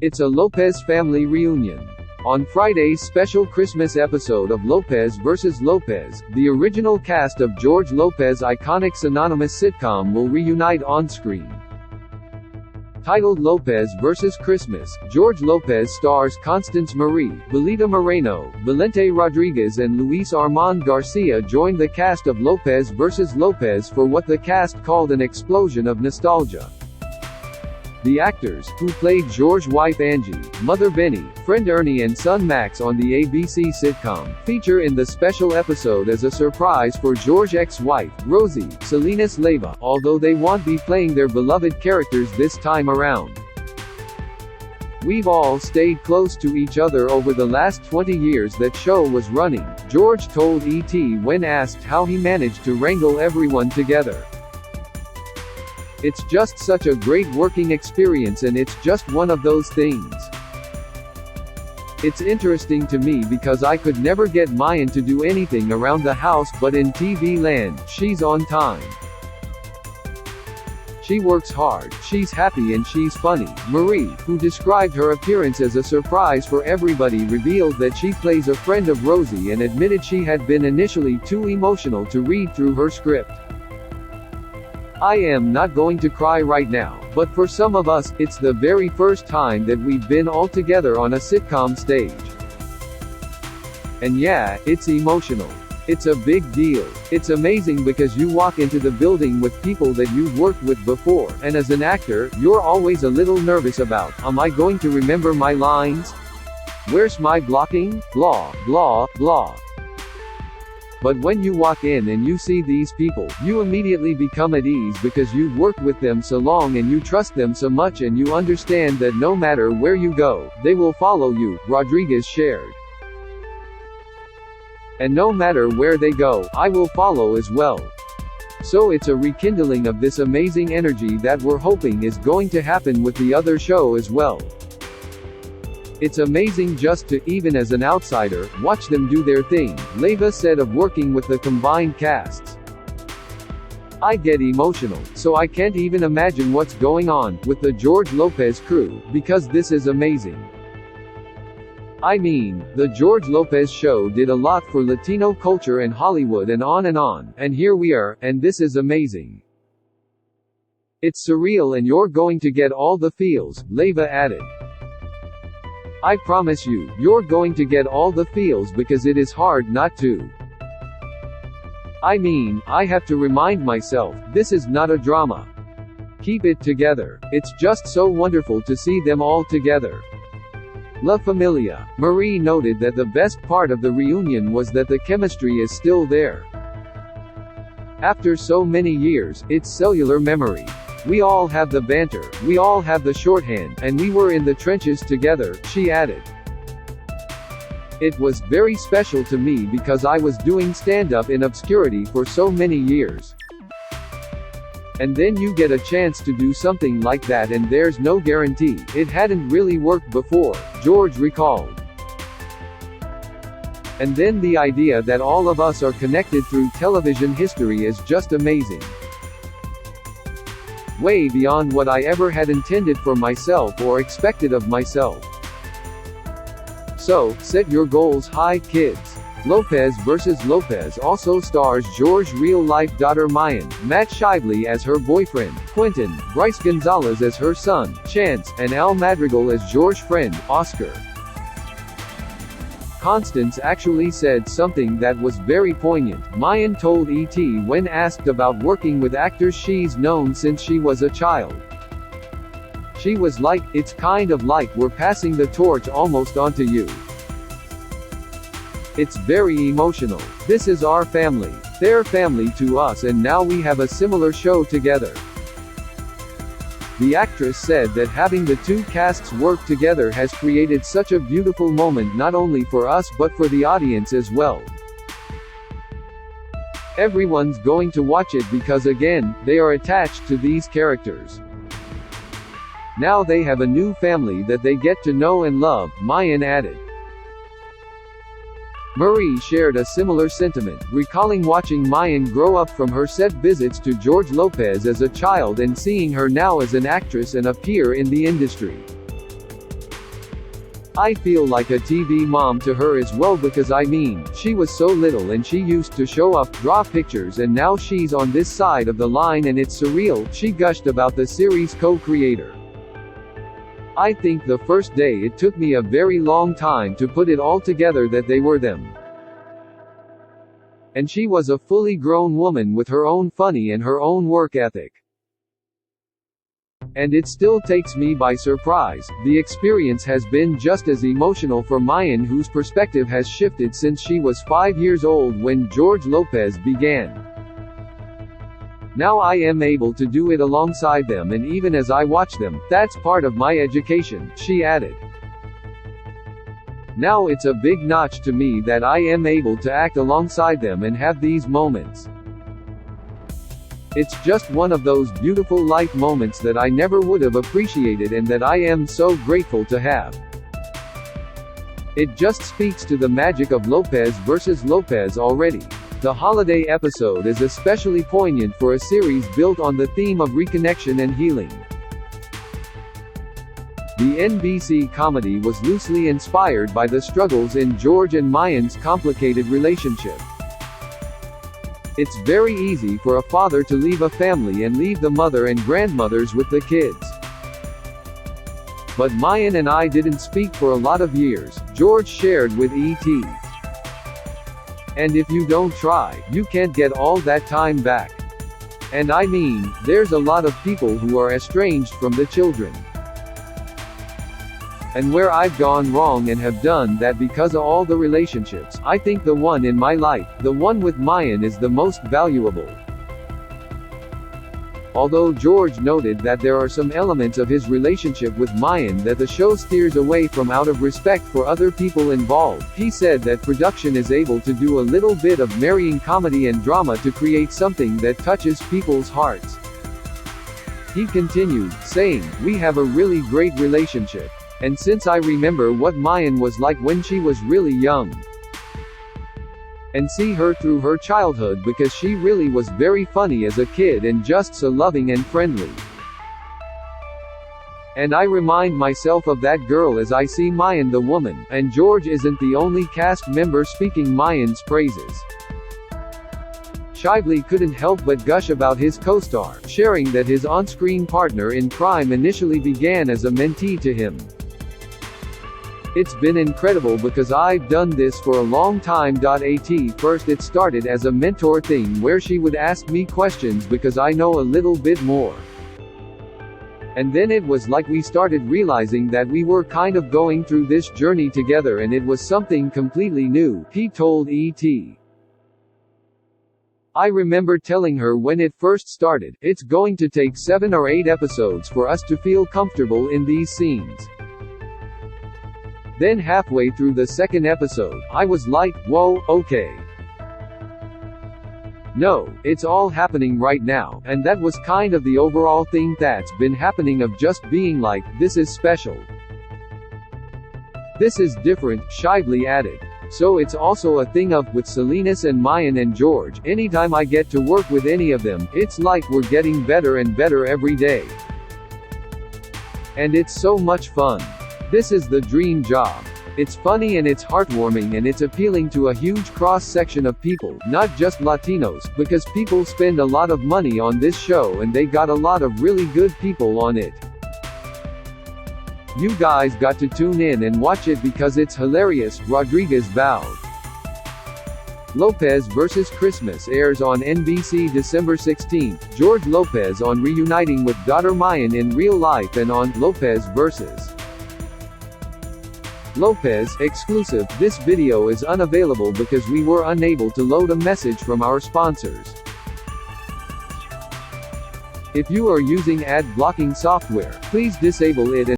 It's a Lopez family reunion. On Friday's special Christmas episode of Lopez vs. Lopez, the original cast of George Lopez's iconic synonymous sitcom will reunite on-screen. Titled Lopez vs. Christmas, George Lopez stars Constance Marie, Belita Moreno, Valente Rodriguez and Luis Armand Garcia joined the cast of Lopez vs. Lopez for what the cast called an explosion of nostalgia. The actors, who played George's wife Angie, mother Benny, friend Ernie and son Max on the ABC sitcom, feature in the special episode as a surprise for George's ex-wife, Rosie, Salinas Leyva, although they won't be playing their beloved characters this time around. "We've all stayed close to each other over the last 20 years that show was running," George told ET when asked how he managed to wrangle everyone together. "It's just such a great working experience and it's just one of those things. It's interesting to me because I could never get Mayan to do anything around the house but in TV land, she's on time. She works hard, she's happy and she's funny." Marie, who described her appearance as a surprise for everybody, revealed that she plays a friend of Rosie and admitted she had been initially too emotional to read through her script. "I am not going to cry right now, but for some of us, it's the very first time that we've been all together on a sitcom stage. And yeah, it's emotional. It's a big deal. It's amazing because you walk into the building with people that you've worked with before, and as an actor, you're always a little nervous about, am I going to remember my lines? Where's my blocking? Blah, blah, blah. But when you walk in and you see these people, you immediately become at ease because you've worked with them so long and you trust them so much and you understand that no matter where you go, they will follow you," Rodriguez shared. "And no matter where they go, I will follow as well. So it's a rekindling of this amazing energy that we're hoping is going to happen with the other show as well. It's amazing just to, even as an outsider, watch them do their thing," Leyva said of working with the combined casts. "I get emotional, so I can't even imagine what's going on with the George Lopez crew, because this is amazing. I mean, the George Lopez show did a lot for Latino culture and Hollywood and here we are, and this is amazing. It's surreal and you're going to get all the feels," Leyva added. "I promise you, you're going to get all the feels because it is hard not to. I mean, I have to remind myself, this is not a drama. Keep it together. It's just so wonderful to see them all together. La Familia." Marie noted that the best part of the reunion was that the chemistry is still there. "After so many years, it's cellular memory. We all have the banter, we all have the shorthand, and we were in the trenches together," she added. "It was very special to me because I was doing stand-up in obscurity for so many years. And then you get a chance to do something like that and there's no guarantee, it hadn't really worked before," George recalled. "And then the idea that all of us are connected through television history is just amazing. Way beyond what I ever had intended for myself or expected of myself. So, set your goals high, kids." Lopez vs. Lopez also stars George's real-life daughter Mayan, Matt Shively as her boyfriend, Quentin, Bryce Gonzalez as her son, Chance, and Al Madrigal as George's friend, Oscar. Constance actually said something that was very poignant, Mayan told ET when asked about working with actors she's known since she was a child. She was like, "It's kind of like we're passing the torch almost onto you. It's very emotional. This is our family. They're family to us and now we have a similar show together." The actress said that having the two casts work together has created such a beautiful moment not only for us but for the audience as well. "Everyone's going to watch it because again, they are attached to these characters. Now they have a new family that they get to know and love," Mayan added. Marie shared a similar sentiment, recalling watching Mayan grow up from her set visits to George Lopez as a child and seeing her now as an actress and a peer in the industry. I feel like a TV mom to her as well because I mean, she was so little and she used to show up, draw pictures, and now she's on this side of the line and it's surreal, she gushed about the series co-creator. I think the first day it took me a very long time to put it all together that they were them. And she was a fully grown woman with her own funny and her own work ethic. And it still takes me by surprise. The experience has been just as emotional for Mayan, whose perspective has shifted since she was 5 years old when George Lopez began. Now I am able to do it alongside them, and even as I watch them, that's part of my education, she added. Now it's a big notch to me that I am able to act alongside them and have these moments. It's just one of those beautiful life moments that I never would have appreciated and that I am so grateful to have. It just speaks to the magic of Lopez versus Lopez already. The holiday episode is especially poignant for a series built on the theme of reconnection and healing. The NBC comedy was loosely inspired by the struggles in George and Mayan's complicated relationship. It's very easy for a father to leave a family and leave the mother and grandmothers with the kids. But Mayan and I didn't speak for a lot of years, George shared with E.T. And if you don't try, you can't get all that time back. And I mean, there's a lot of people who are estranged from the children. And where I've gone wrong and have done that because of all the relationships, I think the one in my life, the one with Mayan, is the most valuable. Although George noted that there are some elements of his relationship with Mayan that the show steers away from out of respect for other people involved, he said that production is able to do a little bit of marrying comedy and drama to create something that touches people's hearts. He continued, saying, "We have a really great relationship. And since I remember what Mayan was like when she was really young, and see her through her childhood because she really was very funny as a kid and just so loving and friendly. And I remind myself of that girl as I see Mayan the woman," and George isn't the only cast member speaking Mayan's praises. Shively couldn't help but gush about his co-star, sharing that his on-screen partner in crime initially began as a mentee to him. "It's been incredible because I've done this for a long time. At first it started as a mentor thing where she would ask me questions because I know a little bit more. And then it was like we started realizing that we were kind of going through this journey together and it was something completely new," he told E.T. "I remember telling her when it first started, it's going to take 7 or 8 episodes for us to feel comfortable in these scenes. Then halfway through the second episode, I was like, whoa, okay. No, it's all happening right now," and that was kind of the overall thing that's been happening, of just being like, this is special. This is different, Shively added. "So it's also a thing of, with Salinas and Mayan and George, anytime I get to work with any of them, it's like we're getting better and better every day. And it's so much fun. This is the dream job. It's funny and it's heartwarming and it's appealing to a huge cross-section of people, not just Latinos, because people spend a lot of money on this show and they got a lot of really good people on it. You guys got to tune in and watch it because it's hilarious," Rodriguez vowed. Lopez vs. Christmas airs on NBC December 16. George Lopez on reuniting with daughter Mayan in real life, and on Lopez vs. Lopez, exclusive. This video is unavailable because we were unable to load a message from our sponsors. If you are using ad blocking software, please disable it and